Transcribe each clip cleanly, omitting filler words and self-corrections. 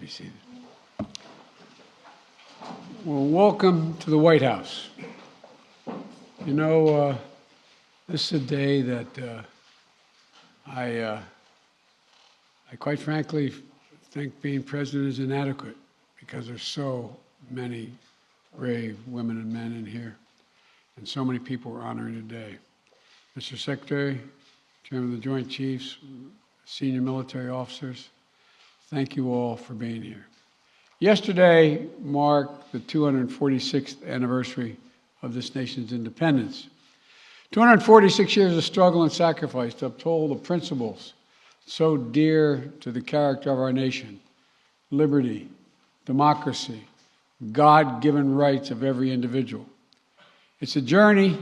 be seated. Well, welcome to the White House. You know, this is a day that I quite frankly think being president is inadequate because there's so many brave women and men in here, and so many people we're honoring today. Mr. Secretary, Chairman of the Joint Chiefs, senior military officers, thank you all for being here. Yesterday marked the 246th anniversary of this nation's independence. 246 years of struggle and sacrifice to uphold the principles so dear to the character of our nation: liberty, democracy, God-given rights of every individual. It's a journey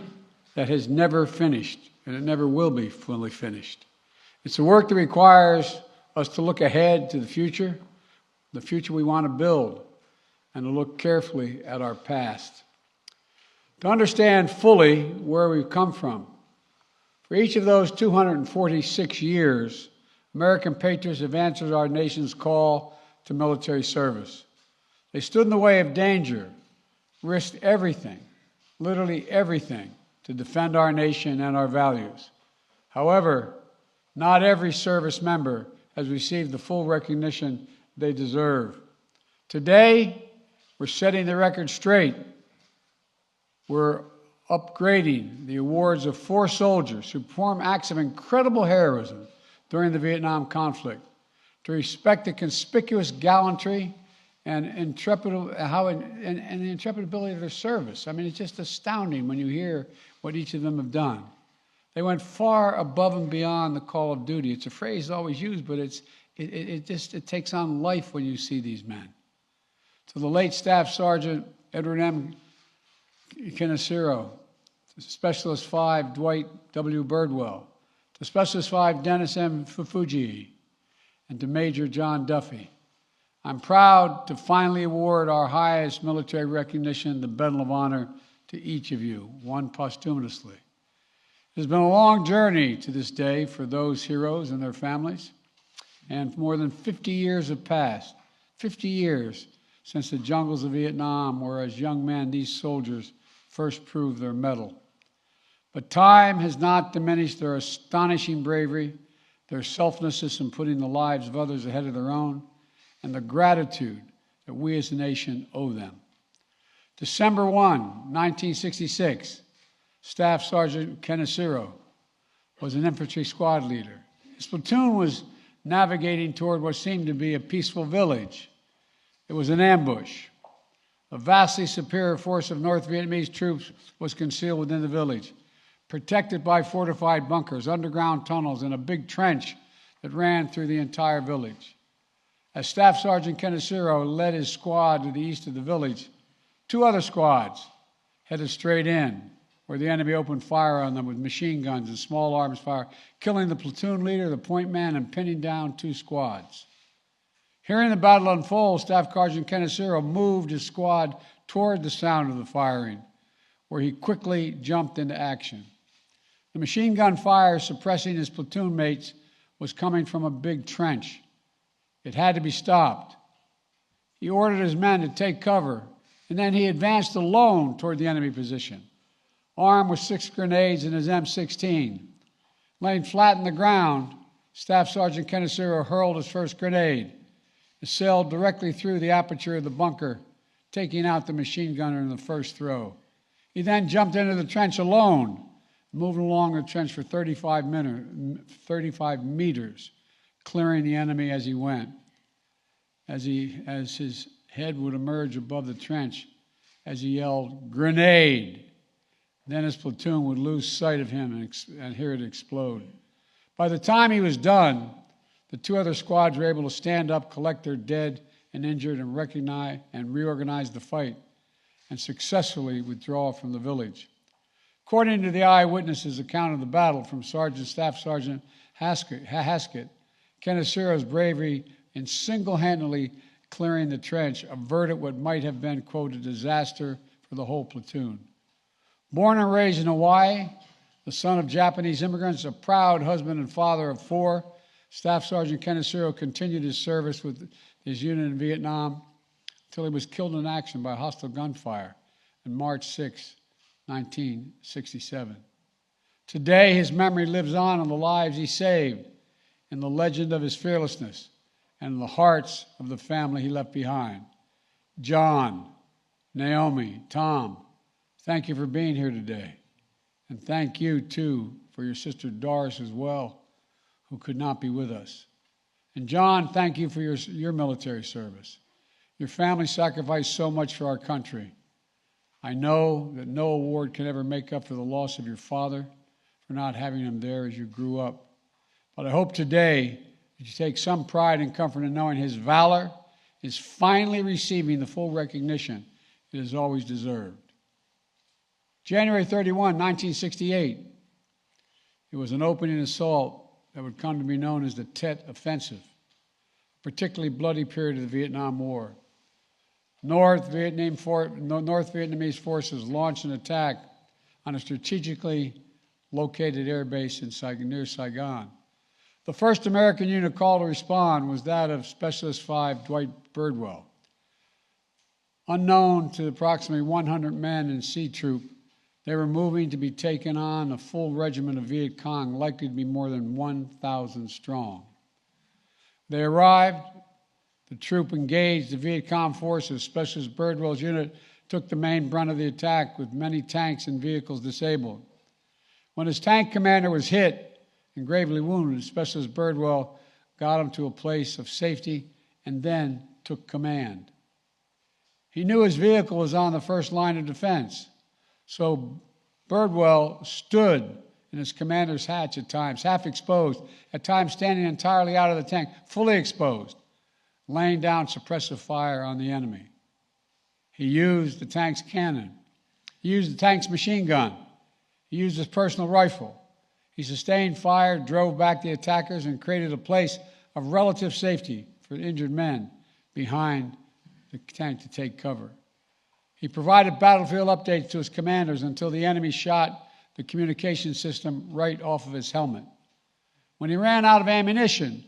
that has never finished, and it never will be fully finished. It's a work that requires us to look ahead to the future we want to build, and to look carefully at our past, to understand fully where we've come from. For each of those 246 years, American patriots have answered our nation's call to military service. They stood in the way of danger, risked everything, literally everything, to defend our nation and our values. However, not every service member has received the full recognition they deserve. Today, we're setting the record straight. We're upgrading the awards of 4 soldiers who performed acts of incredible heroism during the Vietnam conflict, to respect the conspicuous gallantry and the intrepid ability of their service. I mean, it's just astounding when you hear what each of them have done. They went far above and beyond the call of duty. It's a phrase always used, but it takes on life when you see these men. To the late Staff Sergeant Edward M. Kenicero, to Specialist 5 Dwight W. Birdwell, to Specialist 5 Dennis M. Fujii, and to Major John Duffy. I'm proud to finally award our highest military recognition, the Medal of Honor, to each of you, one posthumously. It has been a long journey to this day for those heroes and their families, and more than 50 years have passed, 50 years since the jungles of Vietnam, where as young men these soldiers first proved their mettle. But time has not diminished their astonishing bravery, their selflessness in putting the lives of others ahead of their own, and the gratitude that we as a nation owe them. December 1, 1966, Staff Sergeant Kenicero was an infantry squad leader. His platoon was navigating toward what seemed to be a peaceful village. It was an ambush. A vastly superior force of North Vietnamese troops was concealed within the village, protected by fortified bunkers, underground tunnels, and a big trench that ran through the entire village. As Staff Sergeant Kenicero led his squad to the east of the village, 2 other squads headed straight in, where the enemy opened fire on them with machine guns and small arms fire, killing the platoon leader, the point man, and pinning down 2 squads. Hearing the battle unfold, Staff Sergeant Kenicero moved his squad toward the sound of the firing, where he quickly jumped into action. The machine gun fire suppressing his platoon mates was coming from a big trench. It had to be stopped. He ordered his men to take cover, and then he advanced alone toward the enemy position, armed with 6 grenades and his M16. Laying flat in the ground, Staff Sergeant Kenicero hurled his first grenade. It sailed directly through the aperture of the bunker, taking out the machine gunner in the first throw. He then jumped into the trench alone, moved along the trench for 35 meters, clearing the enemy as he went. As his head would emerge above the trench, as he yelled, "Grenade!" Then his platoon would lose sight of him and hear it explode. By the time he was done, the 2 other squads were able to stand up, collect their dead and injured, and recognize and reorganize the fight, and successfully withdraw from the village. According to the eyewitnesses' account of the battle from Staff Sergeant Haskett, Kenicero's bravery in single-handedly clearing the trench averted what might have been, quote, a disaster for the whole platoon. Born and raised in Hawaii, the son of Japanese immigrants, a proud husband and father of 4, Staff Sergeant Kenicero continued his service with his unit in Vietnam until he was killed in action by hostile gunfire on March 6, 1967. Today, his memory lives on in the lives he saved, in the legend of his fearlessness, and in the hearts of the family he left behind. John, Naomi, Tom, thank you for being here today. And thank you, too, for your sister Doris as well, who could not be with us. And John, thank you for your military service. Your family sacrificed so much for our country. I know that no award can ever make up for the loss of your father, for not having him there as you grew up. But I hope today that you take some pride and comfort in knowing his valor is finally receiving the full recognition it has always deserved. January 31, 1968, it was an opening assault that would come to be known as the Tet Offensive, a particularly bloody period of the Vietnam War. North Vietnamese forces launched an attack on a strategically located air base near Saigon. The first American unit called to respond was that of Specialist 5 Dwight Birdwell. Unknown to approximately 100 men in C Troop, they were moving to be taken on a full regiment of Viet Cong, likely to be more than 1,000 strong. They arrived, the troop engaged the Viet Cong forces. Specialist Birdwell's unit took the main brunt of the attack with many tanks and vehicles disabled. When his tank commander was hit and gravely wounded, Specialist Birdwell got him to a place of safety and then took command. He knew his vehicle was on the first line of defense, so Birdwell stood in his commander's hatch at times, half exposed, at times standing entirely out of the tank, fully exposed, laying down suppressive fire on the enemy. He used the tank's cannon. He used the tank's machine gun. He used his personal rifle. He sustained fire, drove back the attackers, and created a place of relative safety for the injured men behind the tank to take cover. He provided battlefield updates to his commanders until the enemy shot the communication system right off of his helmet. When he ran out of ammunition,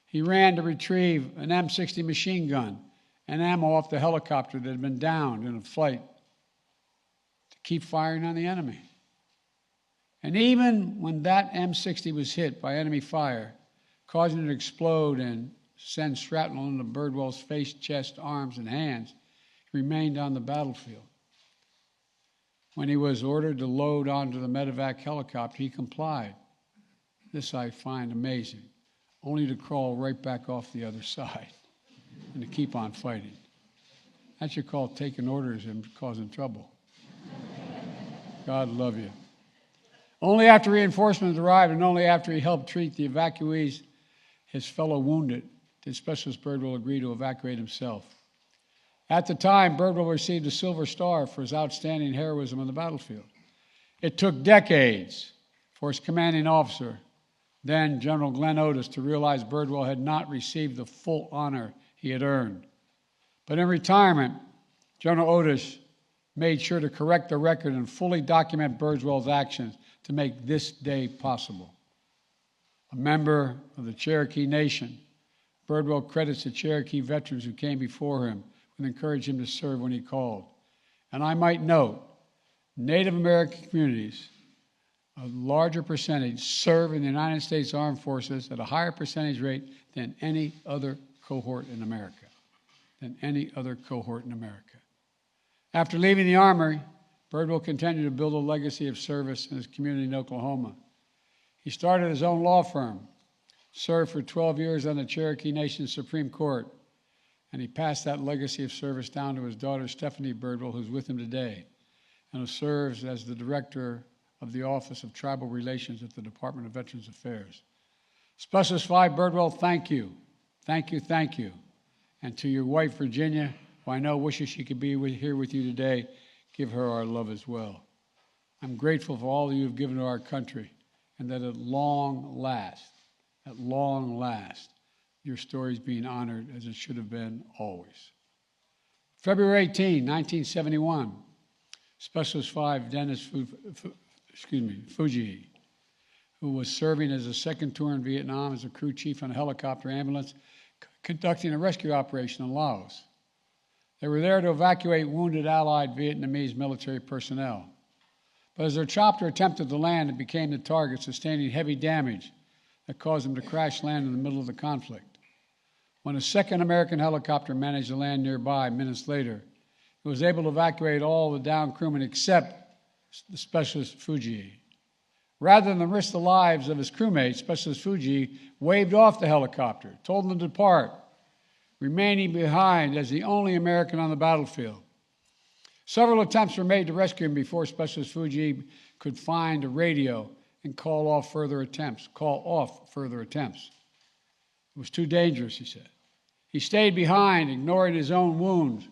he ran to retrieve an M60 machine gun and ammo off the helicopter that had been downed in a flight to keep firing on the enemy. And even when that M60 was hit by enemy fire, causing it to explode and send shrapnel into Birdwell's face, chest, arms, and hands, he remained on the battlefield. When he was ordered to load onto the medevac helicopter, he complied. This I find amazing, only to crawl right back off the other side and to keep on fighting. That's what you call taking orders and causing trouble. God love you. Only after reinforcements arrived and only after he helped treat the evacuees, his fellow wounded, did Specialist Birdwell agree to evacuate himself. At the time, Birdwell received a Silver Star for his outstanding heroism on the battlefield. It took decades for his commanding officer, then General Glenn Otis, to realize Birdwell had not received the full honor he had earned. But in retirement, General Otis made sure to correct the record and fully document Birdwell's actions to make this day possible. A member of the Cherokee Nation, Birdwell credits the Cherokee veterans who came before him and encouraged him to serve when he called. And I might note, Native American communities, a larger percentage, serve in the United States Armed Forces at a higher percentage rate than any other cohort in America. After leaving the Army, Birdwell continued to build a legacy of service in his community in Oklahoma. He started his own law firm, served for 12 years on the Cherokee Nation Supreme Court, and he passed that legacy of service down to his daughter, Stephanie Birdwell, who's with him today, and who serves as the director of the Office of Tribal Relations at the Department of Veterans Affairs. Specialist 5 Birdwell, thank you. Thank you, thank you. And to your wife, Virginia, who I know wishes she could be here with you today, give her our love as well. I'm grateful for all that you have given to our country, and that at long last, your story is being honored as it should have been always. February 18, 1971, Specialist 5 Dennis Fujii, who was serving as a second tour in Vietnam as a crew chief on a helicopter ambulance, conducting a rescue operation in Laos. They were there to evacuate wounded Allied Vietnamese military personnel. But as their chopper attempted to land, it became the target, sustaining heavy damage that caused them to crash land in the middle of the conflict. When a second American helicopter managed to land nearby minutes later, it was able to evacuate all the downed crewmen except the Specialist Fujii. Rather than risk the lives of his crewmates, Specialist Fujii waved off the helicopter, told them to depart, remaining behind as the only American on the battlefield. Several attempts were made to rescue him before Specialist Fujii could find a radio and call off further attempts. It was too dangerous, he said. He stayed behind, ignoring his own wounds,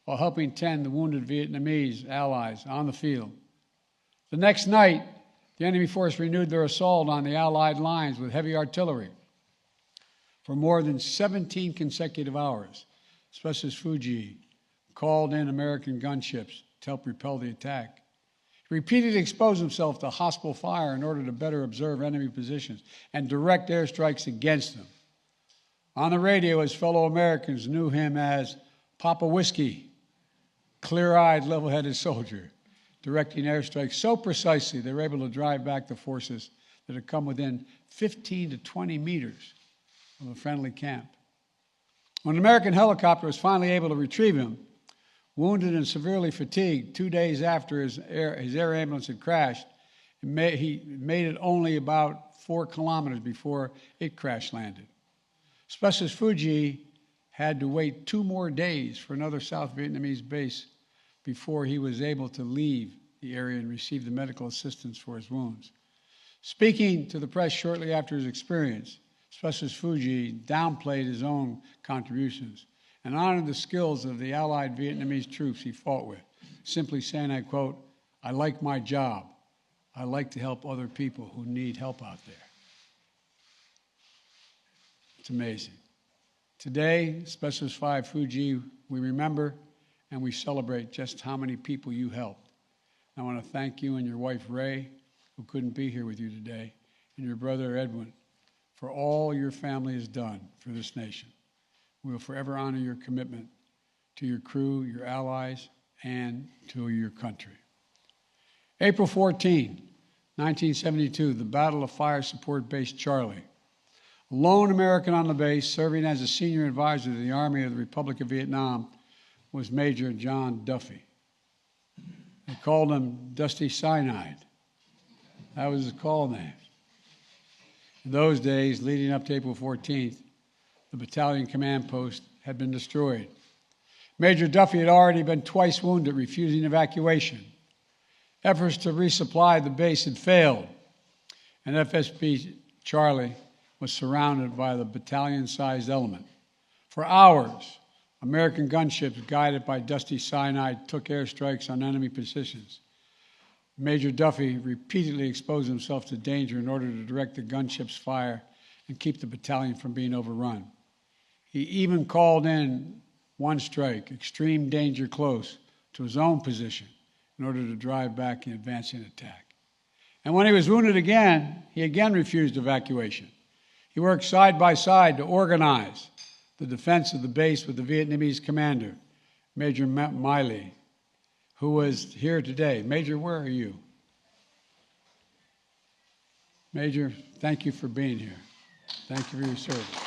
while helping tend the wounded Vietnamese allies on the field. The next night, the enemy force renewed their assault on the Allied lines with heavy artillery. For more than 17 consecutive hours, Specialist Fujii called in American gunships to help repel the attack. He repeatedly exposed himself to hostile fire in order to better observe enemy positions and direct airstrikes against them. On the radio, his fellow Americans knew him as Papa Whiskey, clear-eyed, level-headed soldier, directing airstrikes so precisely they were able to drive back the forces that had come within 15 to 20 meters of a friendly camp. When an American helicopter was finally able to retrieve him, wounded and severely fatigued, 2 days after his air ambulance had crashed, he made it only about 4 kilometers before it crash-landed. Specialist Fujii had to wait 2 more days for another South Vietnamese base before he was able to leave the area and receive the medical assistance for his wounds. Speaking to the press shortly after his experience, Specialist Fujii downplayed his own contributions and honored the skills of the Allied Vietnamese troops he fought with, simply saying, I quote, "I like my job. I like to help other people who need help out there." It's amazing. Today, Specialist 5 Fujii, we remember and we celebrate just how many people you helped. I want to thank you and your wife, Ray, who couldn't be here with you today, and your brother, Edwin, for all your family has done for this nation. We will forever honor your commitment to your crew, your allies, and to your country. April 14, 1972, the Battle of Fire Support Base Charlie. A lone American on the base, serving as a senior advisor to the Army of the Republic of Vietnam, was Major John Duffy. They called him Dusty Cyanide. That was his call name. In those days, leading up to April 14th, the battalion command post had been destroyed. Major Duffy had already been twice wounded, refusing evacuation. Efforts to resupply the base had failed, and FSB Charlie was surrounded by the battalion-sized element. For hours, American gunships, guided by Dusty Cyanide, took airstrikes on enemy positions. Major Duffy repeatedly exposed himself to danger in order to direct the gunship's fire and keep the battalion from being overrun. He even called in one strike, extreme danger close, to his own position in order to drive back an advancing attack. And when he was wounded again, he again refused evacuation. He worked side by side to organize the defense of the base with the Vietnamese commander, Major Miley, who was here today. Major, where are you? Major, thank you for being here. Thank you for your service.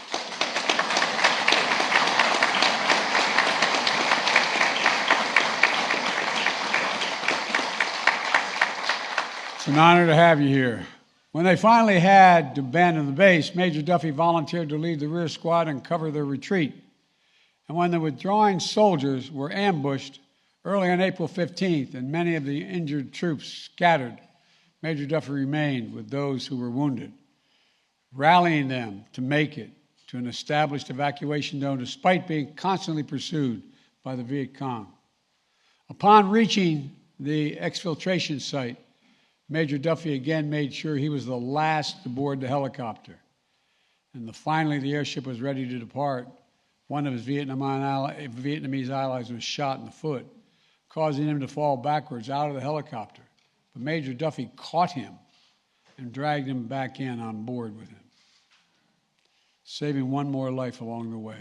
It's an honor to have you here. When they finally had to abandon the base, Major Duffy volunteered to lead the rear squad and cover their retreat. And when the withdrawing soldiers were ambushed early on April 15th and many of the injured troops scattered, Major Duffy remained with those who were wounded, rallying them to make it to an established evacuation zone despite being constantly pursued by the Viet Cong. Upon reaching the exfiltration site, Major Duffy again made sure he was the last aboard the helicopter. And finally, the airship was ready to depart. One of his Vietnamese allies was shot in the foot, causing him to fall backwards out of the helicopter. But Major Duffy caught him and dragged him back in on board with him. saving one more life along the way.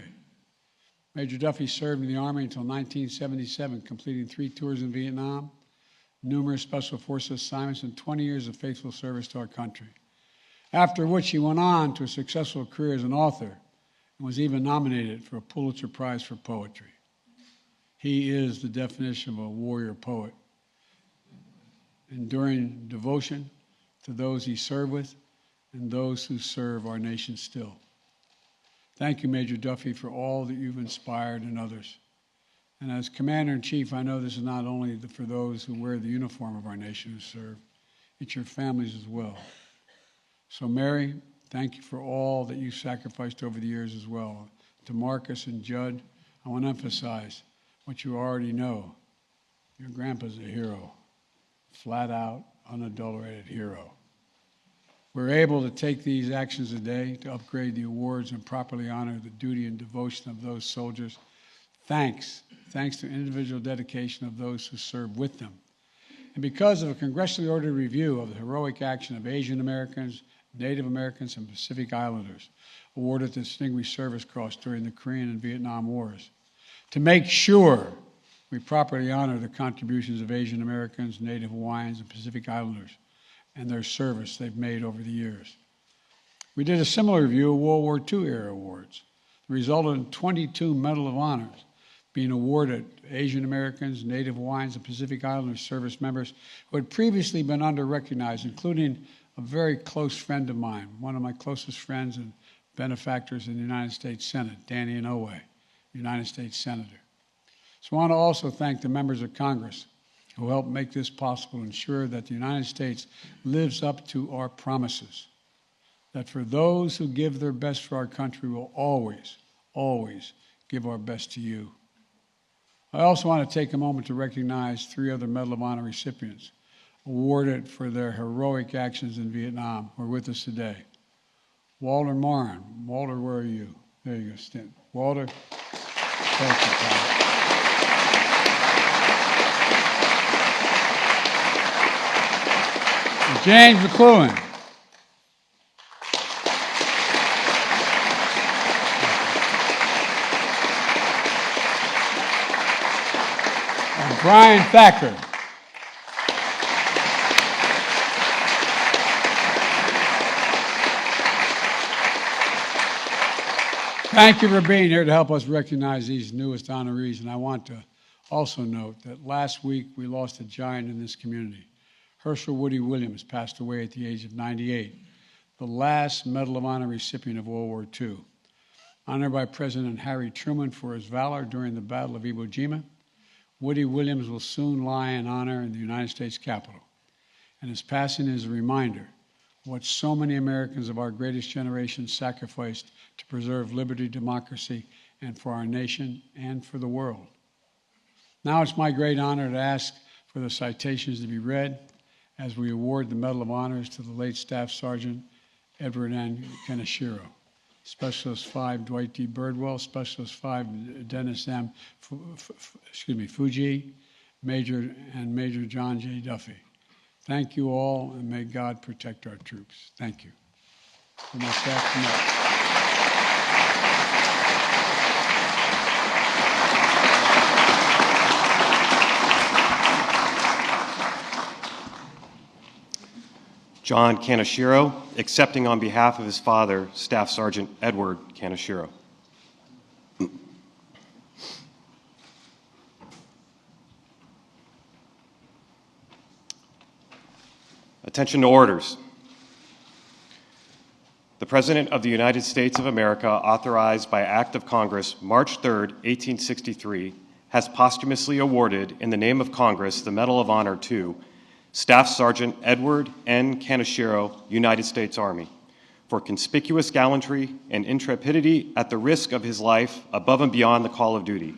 Major Duffy served in the Army until 1977, completing 3 tours in Vietnam, numerous Special Forces assignments, and 20 years of faithful service to our country. After which he went on to a successful career as an author and was even nominated for a Pulitzer Prize for poetry. He is the definition of a warrior poet, enduring devotion to those he served with and those who serve our nation still. Thank you, Major Duffy, for all that you've inspired in others. And as Commander-in-Chief, I know this is not only for those who wear the uniform of our nation who serve, it's your families as well. So, Mary, thank you for all that you've sacrificed over the years as well. To Marcus and Judd, I want to emphasize what you already know. Your grandpa's a hero, flat out, unadulterated hero. We're able to take these actions today to upgrade the awards and properly honor the duty and devotion of those soldiers. Thanks to individual dedication of those who serve with them. And because of a congressionally ordered review of the heroic action of Asian Americans, Native Americans, and Pacific Islanders awarded the Distinguished Service Cross during the Korean and Vietnam Wars, to make sure we properly honor the contributions of Asian Americans, Native Hawaiians, and Pacific Islanders and their service they've made over the years. We did a similar review of World War II era awards. It resulted in 22 Medal of Honors being awarded to Asian Americans, Native Hawaiians, and Pacific Islanders service members who had previously been under-recognized, including a very close friend of mine, one of my closest friends and benefactors in the United States Senate, Danny Inouye, United States Senator. So I want to also thank the members of Congress who helped make this possible to ensure that the United States lives up to our promises, that for those who give their best for our country, we'll always, always give our best to you. I also want to take a moment to recognize 3 other Medal of Honor recipients awarded for their heroic actions in Vietnam who are with us today. Walter Morin. Walter, where are you? There you go, Stin. Walter, thank you, Tom. James McLuhan. And Brian Thacker. Thank you for being here to help us recognize these newest honorees. And I want to also note that last week we lost a giant in this community. Herschel Woody Williams passed away at the age of 98, the last Medal of Honor recipient of World War II. Honored by President Harry Truman for his valor during the Battle of Iwo Jima, Woody Williams will soon lie in honor in the United States Capitol. And his passing is a reminder of what so many Americans of our greatest generation sacrificed to preserve liberty, democracy, and for our nation and for the world. Now it's my great honor to ask for the citations to be read as we award the Medal of Honors to the late Staff Sergeant Edward N. Kanishiro, Specialist 5 Dwight D. Birdwell, Specialist 5 Dennis M. Fujii, Major John J. Duffy. Thank you all, and may God protect our troops. Thank you. For my staff tonight. John Kanishiro, accepting on behalf of his father, Staff Sergeant Edward Kanishiro. Attention to orders. The President of the United States of America, authorized by Act of Congress, March 3, 1863, has posthumously awarded, in the name of Congress, the Medal of Honor to Staff Sergeant Edward N. Kanishiro, United States Army, for conspicuous gallantry and intrepidity at the risk of his life above and beyond the call of duty.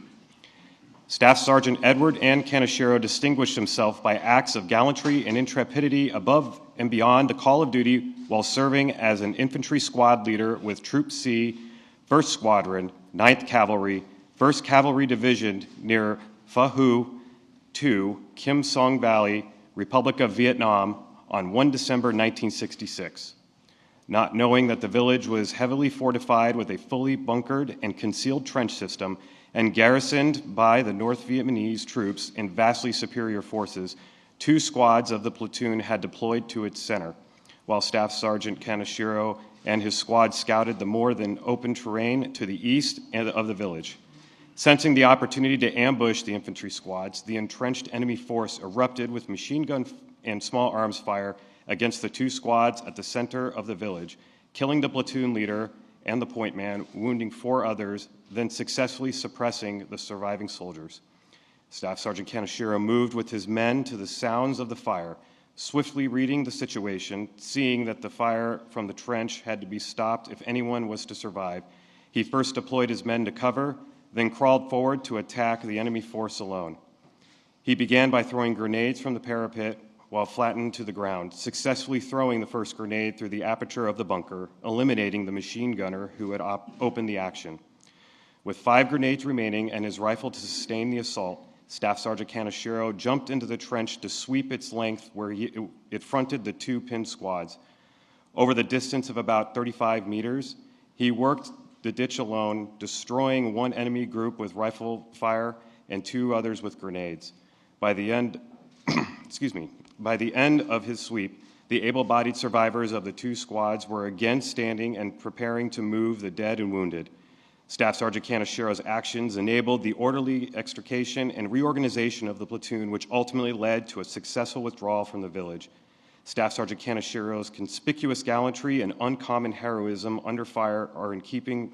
Staff Sergeant Edward N. Kanishiro distinguished himself by acts of gallantry and intrepidity above and beyond the call of duty while serving as an infantry squad leader with Troop C, 1st Squadron, 9th Cavalry, 1st Cavalry Division near Pha Hu 2, Kim Song Valley, Republic of Vietnam, on 1 December 1966. Not knowing that the village was heavily fortified with a fully bunkered and concealed trench system and garrisoned by the North Vietnamese troops and vastly superior forces, 2 squads of the platoon had deployed to its center, while Staff Sergeant Kanishiro and his squad scouted the more than open terrain to the east of the village. Sensing the opportunity to ambush the infantry squads, the entrenched enemy force erupted with machine gun and small arms fire against the 2 squads at the center of the village, killing the platoon leader and the point man, wounding 4 others, then successfully suppressing the surviving soldiers. Staff Sergeant Kanishiro moved with his men to the sounds of the fire, swiftly reading the situation, seeing that the fire from the trench had to be stopped if anyone was to survive. He first deployed his men to cover, then crawled forward to attack the enemy force alone. He began by throwing grenades from the parapet while flattened to the ground, successfully throwing the first grenade through the aperture of the bunker, eliminating the machine gunner who had opened the action. With 5 grenades remaining and his rifle to sustain the assault, Staff Sergeant Kanishiro jumped into the trench to sweep its length where it fronted the 2 pinned squads. Over the distance of about 35 meters, he worked the ditch alone, destroying 1 enemy group with rifle fire and 2 others with grenades. By the end of his sweep, the able-bodied survivors of the 2 squads were again standing and preparing to move the dead and wounded. Staff Sergeant Kanishiro's actions enabled the orderly extrication and reorganization of the platoon, which ultimately led to a successful withdrawal from the village. Staff Sergeant Kanishiro's conspicuous gallantry and uncommon heroism under fire are in keeping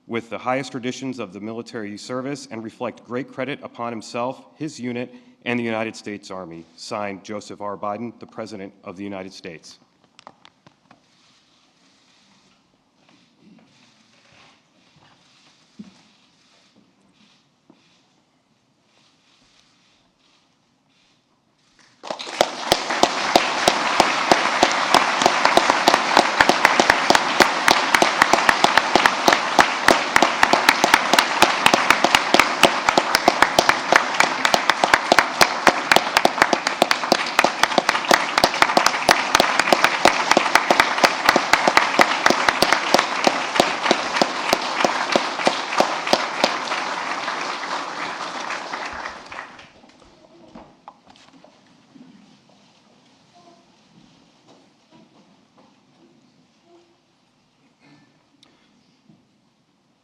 with the highest traditions of the military service and reflect great credit upon himself, his unit, and the United States Army. Signed, Joseph R. Biden, the President of the United States.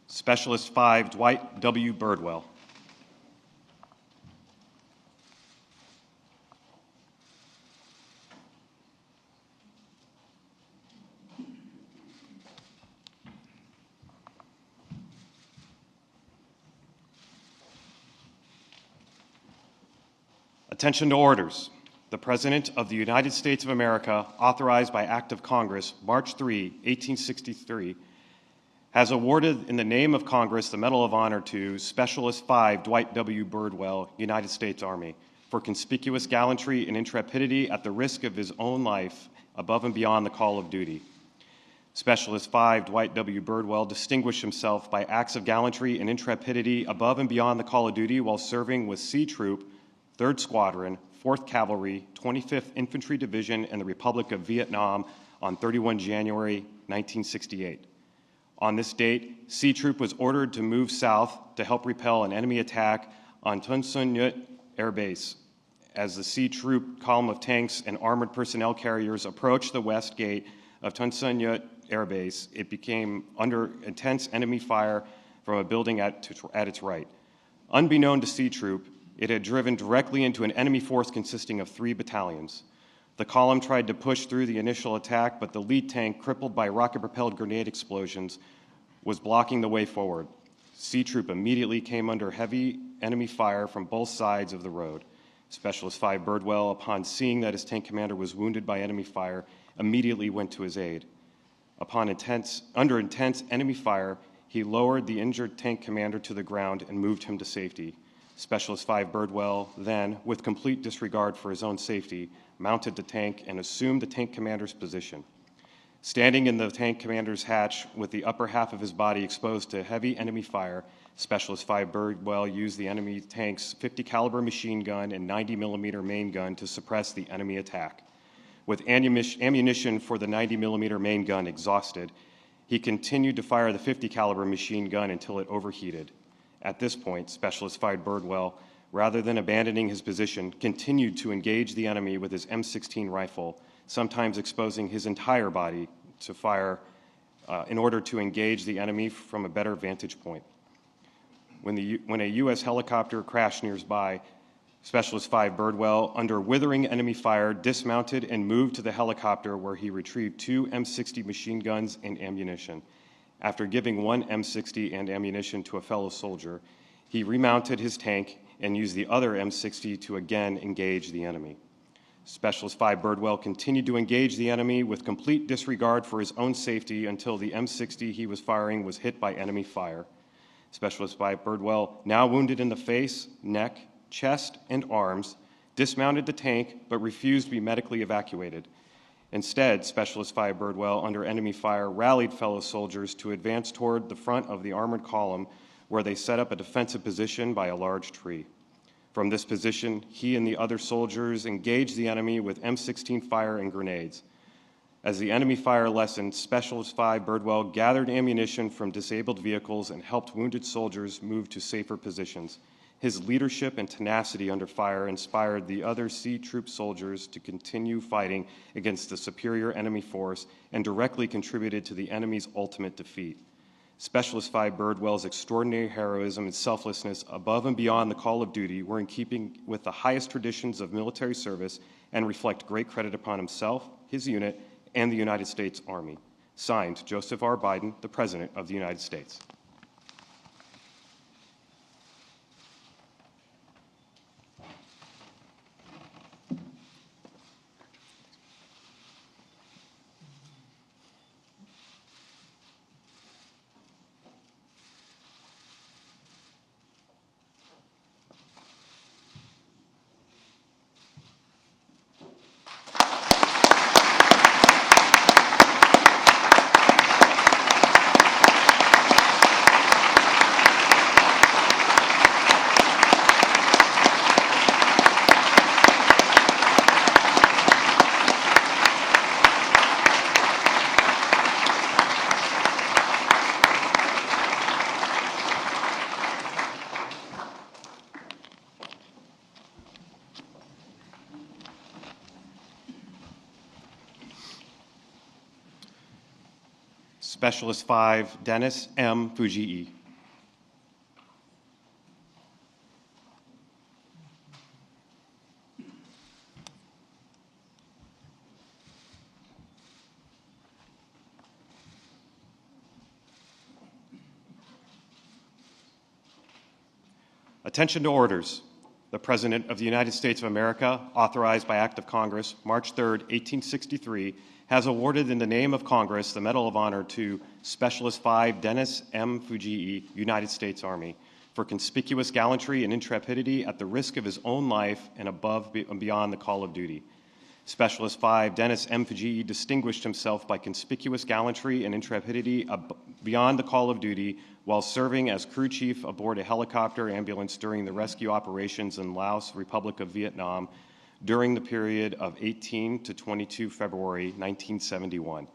Specialist 5, Dwight W. Birdwell. Attention to orders. The President of the United States of America, authorized by Act of Congress, March 3, 1863, has awarded in the name of Congress the Medal of Honor to Specialist 5 Dwight W. Birdwell, United States Army, for conspicuous gallantry and intrepidity at the risk of his own life above and beyond the call of duty. Specialist 5 Dwight W. Birdwell distinguished himself by acts of gallantry and intrepidity above and beyond the call of duty while serving with C Troop, 3rd Squadron, 4th Cavalry, 25th Infantry Division in the Republic of Vietnam on 31 January 1968. On this date, C Troop was ordered to move south to help repel an enemy attack on Ton Son Nhut Air Base. As the C Troop column of tanks and armored personnel carriers approached the west gate of Ton Son Nhut Air Base, it became under intense enemy fire from a building at its right. Unbeknown to C Troop, it had driven directly into an enemy force consisting of 3 battalions. The column tried to push through the initial attack, but the lead tank, crippled by rocket-propelled grenade explosions, was blocking the way forward. C Troop immediately came under heavy enemy fire from both sides of the road. Specialist 5 Birdwell, upon seeing that his tank commander was wounded by enemy fire, immediately went to his aid. Under intense enemy fire, he lowered the injured tank commander to the ground and moved him to safety. Specialist 5 Birdwell then, with complete disregard for his own safety, mounted the tank and assumed the tank commander's position. Standing in the tank commander's hatch with the upper half of his body exposed to heavy enemy fire, Specialist 5 Birdwell used the enemy tank's .50 caliber machine gun and 90 millimeter main gun to suppress the enemy attack. With ammunition for the 90mm main gun exhausted, he continued to fire the 50 caliber machine gun until it overheated. At this point, Specialist 5 Birdwell, rather than abandoning his position, continued to engage the enemy with his M16 rifle, sometimes exposing his entire body to fire in order to engage the enemy from a better vantage point. When a U.S. helicopter crashed nearby, Specialist 5 Birdwell, under withering enemy fire, dismounted and moved to the helicopter where he retrieved 2 M60 machine guns and ammunition. After giving 1 M60 and ammunition to a fellow soldier, he remounted his tank and used the other M60 to again engage the enemy. Specialist 5 Birdwell continued to engage the enemy with complete disregard for his own safety until the M60 he was firing was hit by enemy fire. Specialist 5 Birdwell, now wounded in the face, neck, chest, and arms, dismounted the tank but refused to be medically evacuated. Instead, Specialist 5 Birdwell, under enemy fire, rallied fellow soldiers to advance toward the front of the armored column where they set up a defensive position by a large tree. From this position, he and the other soldiers engaged the enemy with M16 fire and grenades. As the enemy fire lessened, Specialist 5 Birdwell gathered ammunition from disabled vehicles and helped wounded soldiers move to safer positions. His leadership and tenacity under fire inspired the other C Troop soldiers to continue fighting against the superior enemy force and directly contributed to the enemy's ultimate defeat. Specialist 5 Birdwell's extraordinary heroism and selflessness above and beyond the call of duty were in keeping with the highest traditions of military service and reflect great credit upon himself, his unit, and the United States Army. Signed, Joseph R. Biden, the President of the United States. Specialist 5 Dennis M. Fujii. Attention to orders. The President of the United States of America, authorized by Act of Congress, March 3, 1863, has awarded in the name of Congress the Medal of Honor to Specialist 5 Dennis M. Fujii, United States Army, for conspicuous gallantry and intrepidity at the risk of his own life and above and beyond the call of duty. Specialist 5 Dennis M. Fujii distinguished himself by conspicuous gallantry and intrepidity beyond the call of duty while serving as crew chief aboard a helicopter ambulance during the rescue operations in Laos, Republic of Vietnam, during the period of 18 to 22 February 1971.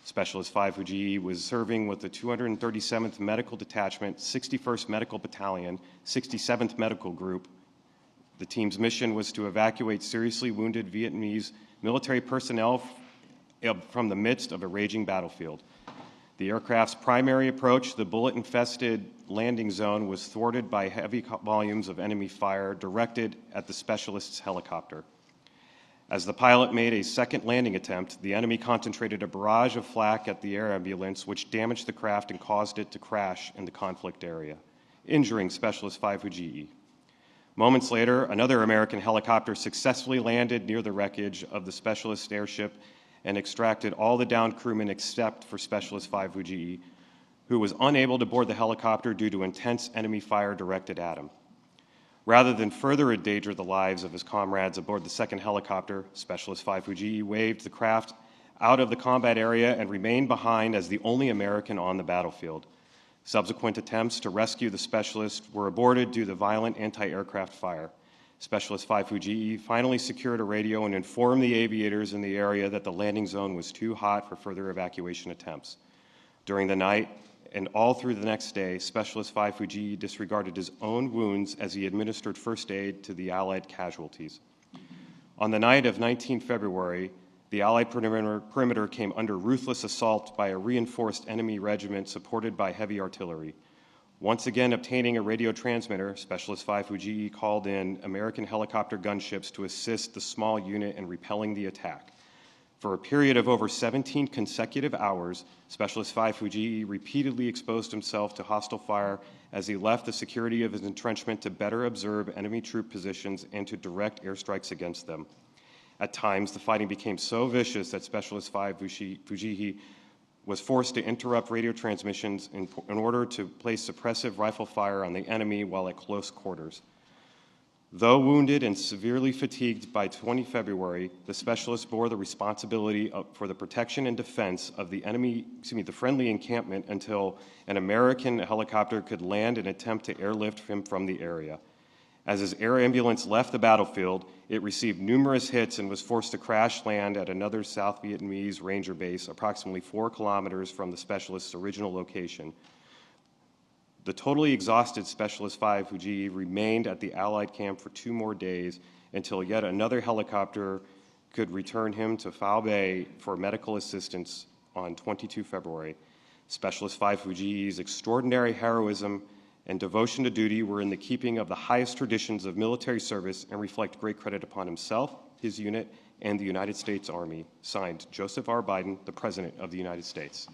Specialist 5 Fujii was serving with the 237th Medical Detachment, 61st Medical Battalion, 67th Medical Group. The team's mission was to evacuate seriously wounded Vietnamese military personnel from the midst of a raging battlefield. The aircraft's primary approach to the bullet-infested landing zone was thwarted by heavy volumes of enemy fire directed at the specialist's helicopter. As the pilot made a second landing attempt, the enemy concentrated a barrage of flak at the air ambulance, which damaged the craft and caused it to crash in the conflict area, injuring Specialist 5 Fujii. Moments later, another American helicopter successfully landed near the wreckage of the specialist airship and extracted all the downed crewmen except for Specialist 5 Fujii, who was unable to board the helicopter due to intense enemy fire directed at him. Rather than further endanger the lives of his comrades aboard the second helicopter, Specialist 5 Fujii waved the craft out of the combat area and remained behind as the only American on the battlefield. Subsequent attempts to rescue the specialist were aborted due to violent anti-aircraft fire. Specialist 5 Fujii finally secured a radio and informed the aviators in the area that the landing zone was too hot for further evacuation attempts. During the night and all through the next day, Specialist 5 Fujii disregarded his own wounds as he administered first aid to the Allied casualties. On the night of 19 February, the Allied perimeter came under ruthless assault by a reinforced enemy regiment supported by heavy artillery. Once again obtaining a radio transmitter, Specialist 5 Fujii called in American helicopter gunships to assist the small unit in repelling the attack. For a period of over 17 consecutive hours, Specialist 5 Fujii repeatedly exposed himself to hostile fire as he left the security of his entrenchment to better observe enemy troop positions and to direct airstrikes against them. At times, the fighting became so vicious that Specialist 5 Fujii was forced to interrupt radio transmissions in order to place suppressive rifle fire on the enemy while at close quarters. Though wounded and severely fatigued by 20 February, the specialist bore the responsibility for the protection and defense of the friendly encampment until an American helicopter could land and attempt to airlift him from the area. As his air ambulance left the battlefield, it received numerous hits and was forced to crash land at another South Vietnamese Ranger base approximately 4 kilometers from the specialist's original location. The totally exhausted Specialist 5 Fujii remained at the Allied camp for 2 more days until yet another helicopter could return him to Foul Bay for medical assistance on 22 February. Specialist 5 Fujii's extraordinary heroism and devotion to duty were in the keeping of the highest traditions of military service and reflect great credit upon himself, his unit, and the United States Army. Signed, Joseph R. Biden, the President of the United States.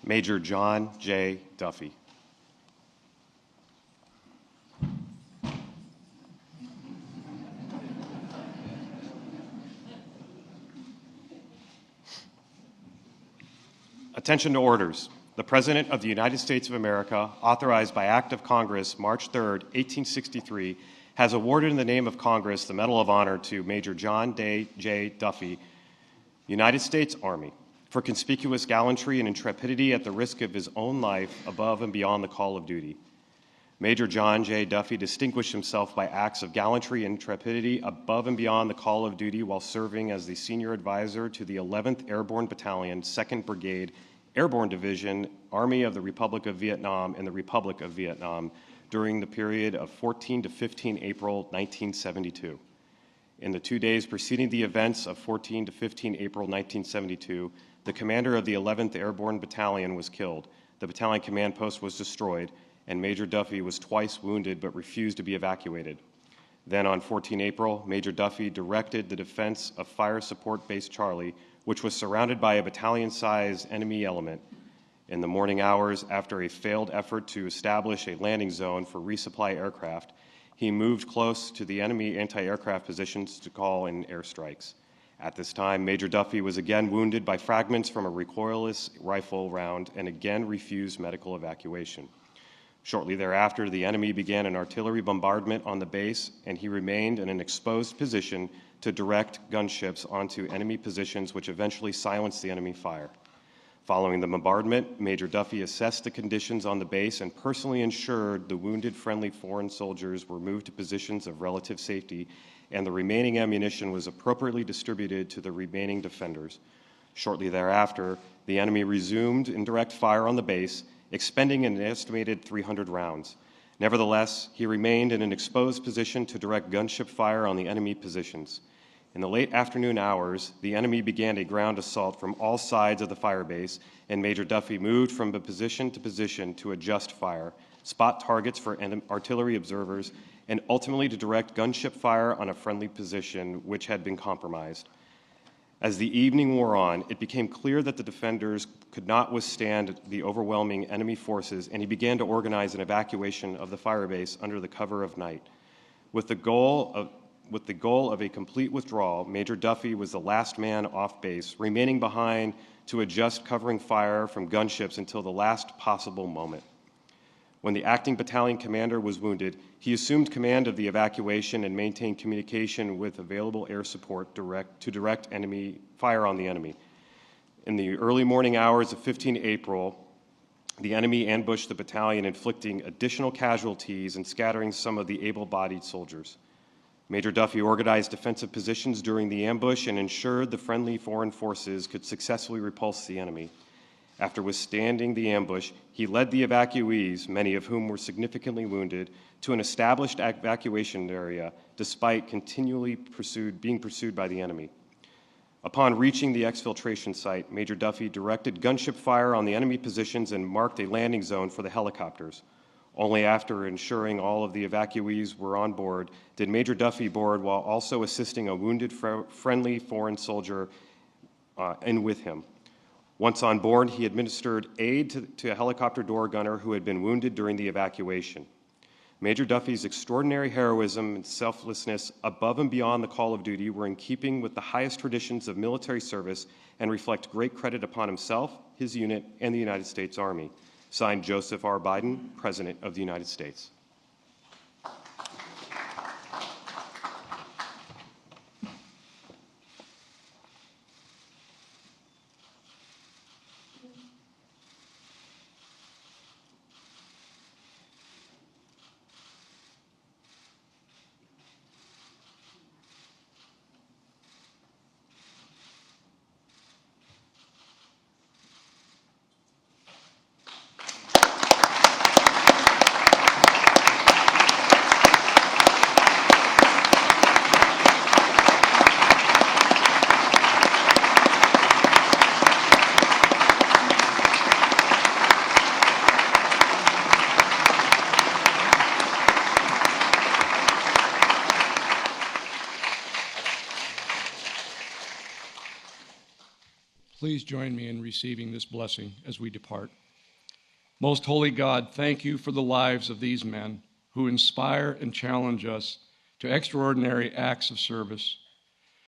Major John J. Duffy. Attention to orders. The President of the United States of America, authorized by Act of Congress March 3, 1863, has awarded in the name of Congress the Medal of Honor to Major John J. Duffy, United States Army, for conspicuous gallantry and intrepidity at the risk of his own life above and beyond the call of duty. Major John J. Duffy distinguished himself by acts of gallantry and intrepidity above and beyond the call of duty while serving as the senior advisor to the 11th Airborne Battalion, 2nd Brigade, Airborne Division, Army of the Republic of Vietnam, and the Republic of Vietnam during the period of 14 to 15 April 1972. In the 2 days preceding the events of 14 to 15 April 1972, the commander of the 11th Airborne Battalion was killed, the battalion command post was destroyed, and Major Duffy was twice wounded but refused to be evacuated. Then on 14 April, Major Duffy directed the defense of Fire Support Base Charlie, which was surrounded by a battalion-sized enemy element. In the morning hours, after a failed effort to establish a landing zone for resupply aircraft, he moved close to the enemy anti-aircraft positions to call in airstrikes. At this time, Major Duffy was again wounded by fragments from a recoilless rifle round and again refused medical evacuation. Shortly thereafter, the enemy began an artillery bombardment on the base, and he remained in an exposed position to direct gunships onto enemy positions, which eventually silenced the enemy fire. Following the bombardment, Major Duffy assessed the conditions on the base and personally ensured the wounded friendly foreign soldiers were moved to positions of relative safety, and the remaining ammunition was appropriately distributed to the remaining defenders. Shortly thereafter, the enemy resumed indirect fire on the base, expending an estimated 300 rounds. Nevertheless, he remained in an exposed position to direct gunship fire on the enemy positions. In the late afternoon hours, the enemy began a ground assault from all sides of the firebase, and Major Duffy moved from position to adjust fire, spot targets for artillery observers, and ultimately to direct gunship fire on a friendly position which had been compromised. As the evening wore on, it became clear that the defenders could not withstand the overwhelming enemy forces, and he began to organize an evacuation of the firebase under the cover of night. With the goal of a complete withdrawal, Major Duffy was the last man off base, remaining behind to adjust covering fire from gunships until the last possible moment. When the acting battalion commander was wounded, he assumed command of the evacuation and maintained communication with available air support to direct enemy fire on the enemy. In the early morning hours of 15 April, the enemy ambushed the battalion, inflicting additional casualties and scattering some of the able-bodied soldiers. Major Duffy organized defensive positions during the ambush and ensured the friendly foreign forces could successfully repulse the enemy. After withstanding the ambush, he led the evacuees, many of whom were significantly wounded, to an established evacuation area, despite continually being pursued by the enemy. Upon reaching the exfiltration site, Major Duffy directed gunship fire on the enemy positions and marked a landing zone for the helicopters. Only after ensuring all of the evacuees were on board did Major Duffy board, while also assisting a wounded friendly foreign soldier in with him. Once on board, he administered aid to a helicopter door gunner who had been wounded during the evacuation. Major Duffy's extraordinary heroism and selflessness above and beyond the call of duty were in keeping with the highest traditions of military service and reflect great credit upon himself, his unit, and the United States Army. Signed, Joseph R. Biden, President of the United States. Please join me in receiving this blessing as we depart. Most holy God, thank you for the lives of these men who inspire and challenge us to extraordinary acts of service.